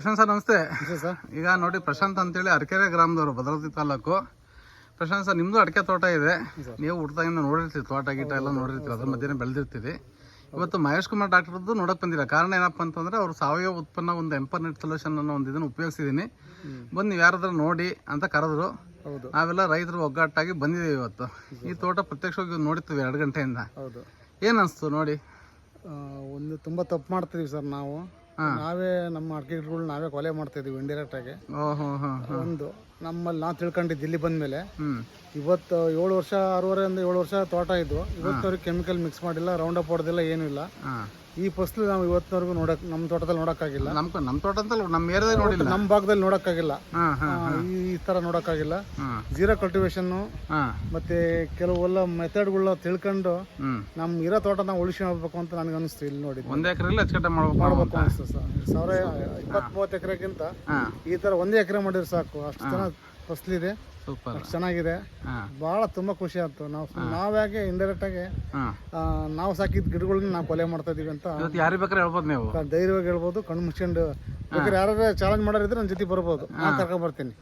Prashant sir ನಮಸ್ತೆ. Sir ಈಗ ನೋಡಿ ಪ್ರಶಾಂತ್ ಅಂತೇಳಿ ಅರಕೆರೆ ಗ್ರಾಮದವರು ಭದ್ರಾವತಿ ತಾಲೂಕು. ಪ್ರಶಾಂತ್ ಸರ್ ನಿಮ್ಮದು ಅಡಿಕೆ ತೋಟ ಇದೆ, ನೀವು ಹುಡ್ದಾಗಿಂದ ನೋಡಿರ್ತೀವಿ, ತೋಟ ಗೀಟ ಎಲ್ಲ ನೋಡಿರ್ತೀವಿ, ಅದ್ರ ಮಧ್ಯೆ ಬೆಳೆದಿರ್ತೀವಿ. ಇವತ್ತು ಮಹೇಶ್ ಕುಮಾರ್ ಡಾಕ್ಟರ್ದು ನೋಡಕ್ಕೆ ಬಂದಿಲ್ಲ. ಕಾರಣ ಏನಪ್ಪ ಅಂತಂದರೆ ಅವರು ಸಾವಯವ ಉತ್ಪನ್ನ ಒಂದು ಎಂಪರ್ನೆಟ್ ಸೊಲ್ಯೂಷನ್ ಅನ್ನೋ ಒಂದು ಇದನ್ನು ಉಪಯೋಗಿಸಿದ್ದೀನಿ, ಬಂದು ನೀವು ಯಾರಾದ್ರೂ ನೋಡಿ ಅಂತ ಕರೆದ್ರು. ನಾವೆಲ್ಲ ರೈತರು ಒಗ್ಗಟ್ಟಾಗಿ ಬಂದಿದ್ದೀವಿ. ಇವತ್ತು ಈ ತೋಟ ಪ್ರತ್ಯಕ್ಷವಾಗಿ ನೋಡ್ತೀವಿ 2 ಗಂಟೆಯಿಂದ. ಏನು ಅನಿಸ್ತು ನೋಡಿ? ಒಂದು ತುಂಬ ತಪ್ಪು ಮಾಡ್ತಿದೀವಿ ಸರ್ ನಾವು. ನಾವೇ ನಮ್ಮ ಅಡಿಕೆ ಗಿಡಗಳು ನಾವೇ ಕೊಲೆ ಮಾಡ್ತಾ ಇದೀವಿ ಇಂಡೈರೆಕ್ಟ್ ಆಗಿ. ಒಂದು ನಮ್ಮಲ್ಲಿ ನಾವು ತಿಳ್ಕೊಂಡಿದ್ದು ಇಲ್ಲಿ ಬಂದ್ಮೇಲೆ ಇವತ್ತು 7 ವರ್ಷ 6.5 ವರ್ಷ ತೋಟ ಇದ್ದು ಇವತ್ತವರೆಗೆ ಕೆಮಿಕಲ್ ಮಿಕ್ಸ್ ಮಾಡಿಲ್ಲ, ರೌಂಡ್ ಅಪ್ ಹೊಡೆದಿಲ್ಲ, ಏನೂ ಇಲ್ಲ. ಈ ಫಸಲು ನಾವು ಇವತ್ತಿನವರೆಗೂ ನೋಡಕ್ ನಮ್ಮ ತೋಟದಲ್ಲಿ ನೋಡಕ್ಕಾಗಿಲ್ಲ. ನಮ್ಮ ತೋಟದಲ್ಲಿ ನಮ್ಮ ಏರಿಯಾದಲ್ಲಿ ನೋಡಿಲ್ಲ, ನಮ್ಮ ಭಾಗದಲ್ಲಿ ನೋಡಕ್ಕಾಗಿಲ್ಲ, ಈ ತರ ನೋಡಕ್ಕಾಗಿಲ್ಲ. ಜೀರೋ ಕಲ್ಟಿವೇಶನ್ ಮತ್ತೆ ಕೆಲವೆಲ್ಲ ಮೆಥಡ್ಗಳನ್ನ ತಿಳ್ಕೊಂಡು ನಮ್ ಇರೋ ತೋಟ ನಾವು ಉಳಿಸ್ಕೊಳ್ಬೇಕು ಅಂತ ನನಗೆ ಅನಿಸ್ತು. ಇಲ್ಲಿ ನೋಡಿ 1 ಎಕರೆಯಲ್ಲಿ ಅಚ್ಚುಕಟ್ಟಾಗಿ ಮಾಡ್ಬೇಕು ಅನಿಸ್ತು ಸರ್. 20-30 ಎಕರೆಗಿಂತ ಈ ತರ 1 ಎಕರೆ ಮಾಡಿದ್ರೆ ಸಾಕು, ಅಷ್ಟು ಚೆನ್ನಾಗಿ ಫಸಲಿದೆ, ಚೆನ್ನಾಗಿದೆ. ಬಹಳ ತುಂಬಾ ಖುಷಿ ಆಯ್ತು. ನಾವ್ಯಾಕೆ ಇಂಡೈರೆಕ್ಟ್ ಆಗಿ ನಾವು ಸಾಕಿದ ಗಿಡಗಳನ್ನ ನಾವು ಕೊಲೆ ಮಾಡ್ತಾ ಇದೀವಿ ಅಂತ ಯಾರಿಗೆ ಬೇಕಾದ್ರೆ ಹೇಳ್ಬೋದು, ನೀವು ಧೈರ್ಯವಾಗಿ ಹೇಳ್ಬೋದು. ಕಣ್ಣು ಮುಚ್ಕೊಂಡು ಬೇಕಾದ್ರೆ ಯಾರು ಚಾಲೆಂಜ್ ಮಾಡೋರಿದ್ರೆ ನನ್ನ ಜೊತೆ ಬರ್ಬೋದು, ನಾನು ಕರ್ಕೊಂಡ್ ಬರ್ತೀನಿ.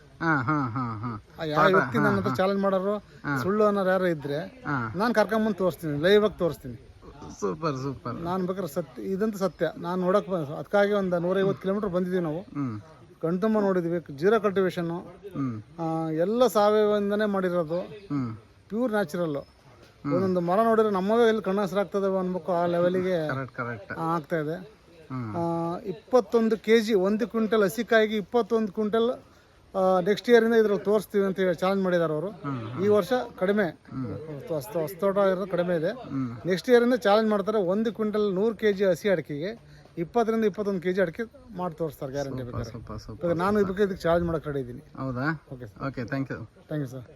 ಯಾವ ವ್ಯಕ್ತಿ ನನ್ನ ಹತ್ರ ಚಾಲೆಂಜ್ ಮಾಡೋರು ಸುಳ್ಳು ಅನ್ನೋರು ಯಾರು ಇದ್ರೆ ನಾನು ಕರ್ಕೊಂಬಂದು ತೋರಿಸ್ತೀನಿ, ಲೈವ್ ಆಗಿ ತೋರಿಸ್ತೀನಿ. Super super. ನಾನು ಬೇಕಾದ್ರೆ ಸತ್ಯ, ಇದಂತೂ ಸತ್ಯ. ನಾನು ನೋಡಕ್ ಅದಕ್ಕಾಗಿ ಒಂದು 150 ಕಿಲೋಮೀಟರ್ ಬಂದಿದ್ದೀವಿ ನಾವು. ಕಣ್ತುಂಬ ನೋಡಿದ್ವಿ. ಜೀರೋ ಕಲ್ಟಿವೇಶನ್ ಎಲ್ಲ ಸಾವಯವದಿಂದನೇ ಮಾಡಿರೋದು, ಪ್ಯೂರ್ ನ್ಯಾಚುರಲ್. ಒಂದೊಂದು ಮರ ನೋಡಿದ್ರೆ ನಮ್ಮವೇ ಎಲ್ಲಿ ಕಣ್ಣು ಹಸಿರಾಗ್ತದೆ ಅನ್ಬೇಕು, ಆ ಲೆವೆಲಿಗೆ ಆಗ್ತಾ ಇದೆ. 21 kg 1 ಕ್ವಿಂಟಲ್ ಹಸಿಕಾಯಿಗೆ 21 ಕ್ವಿಂಟಲ್ ನೆಕ್ಸ್ಟ್ ಇಯರಿಂದ ಇದ್ರಲ್ಲಿ ತೋರಿಸ್ತೀವಿ ಅಂತ ಹೇಳಿ ಚಾಲೆಂಜ್ ಮಾಡಿದ್ದಾರೆ ಅವರು. ಈ ವರ್ಷ ಕಡಿಮೆ ತೋಟ ಇರೋದು ಕಡಿಮೆ ಇದೆ. ನೆಕ್ಸ್ಟ್ ಇಯರಿಂದ ಚಾಲೆಂಜ್ ಮಾಡ್ತಾರೆ. 1 ಕ್ವಿಂಟಲ್ 100 kg ಹಸಿ ಅಡಿಕೆಗೆ 20-21 kg ಅಡಿಕೆ ಮಾಡಿ ತೋರಿಸ್ತಾರೆ, ಗ್ಯಾರಂಟಿ ಬೇಕಾದ್ರೆ. ನಾನು ಇದಕ್ಕೆ ಚಾರ್ಜ್ ಮಾಡಕ್ಕೆ ರೆಡಿ ಇದ್ದೀನಿ. ಹೌದಾ? Okay, thank you sir.